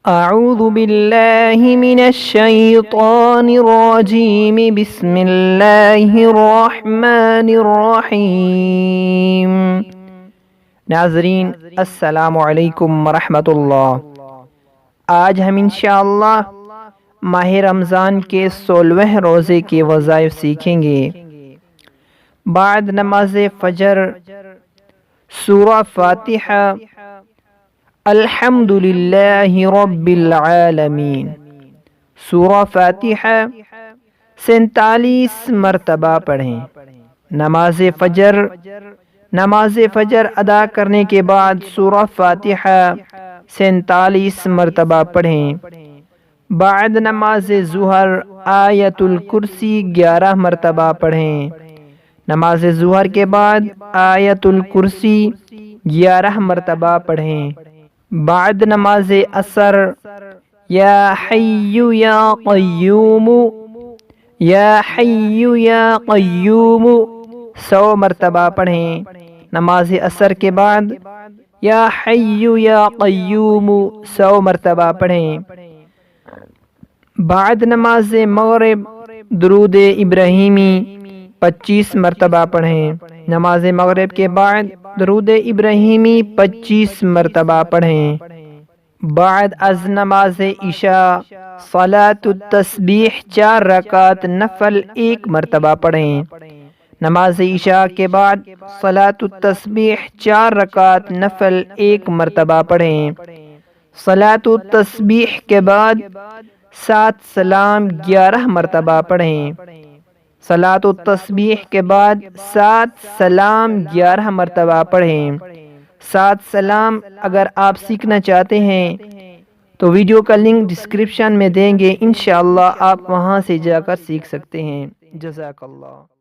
اعوذ باللہ من الشیطان الرجیم بسم اللہ الرحمن الرحیم۔ ناظرین السلام علیکم ورحمۃ اللہ۔ آج ہم انشاءاللہ ماہ رمضان کے 16ویں روزے کے وظائف سیکھیں گے۔ بعد نماز فجر سورہ فاتحہ الحمدللہ رب العالمین، سورہ فاتحہ 47 مرتبہ پڑھیں۔ نماز فجر ادا کرنے کے بعد سورہ فاتحہ 47 مرتبہ پڑھیں۔ بعد نماز ظہر آیت الکرسی 11 مرتبہ پڑھیں۔ نماز ظہر کے بعد آیت الکرسی 11 مرتبہ پڑھیں۔ بعد نماز عصر یا حی یا قیوم، یا حی یا قیوم 100 مرتبہ پڑھیں۔ نماز عصر کے بعد یا حی یا قیوم 100 مرتبہ پڑھیں۔ بعد نماز مغرب درود ابراہیمی 25 مرتبہ پڑھیں۔ نماز مغرب کے بعد درود ابراہیمی 25 مرتبہ پڑھیں۔ بعد از نماز عشاء صلاۃ التسبیح 4 رکعت نفل 1 مرتبہ پڑھیں۔ نماز عشاء کے بعد صلاۃ التسبیح 4 رکعت نفل 1 مرتبہ پڑھیں۔ صلاۃ التسبیح کے بعد 7 سلام 11 مرتبہ پڑھیں۔ صلاۃ التسبیح کے بعد 7 سلام 11 مرتبہ پڑھیں۔ 7 سلام اگر آپ سیکھنا چاہتے ہیں تو ویڈیو کا لنک ڈسکرپشن میں دیں گے، انشاءاللہ آپ وہاں سے جا کر سیکھ سکتے ہیں۔ جزاک اللہ۔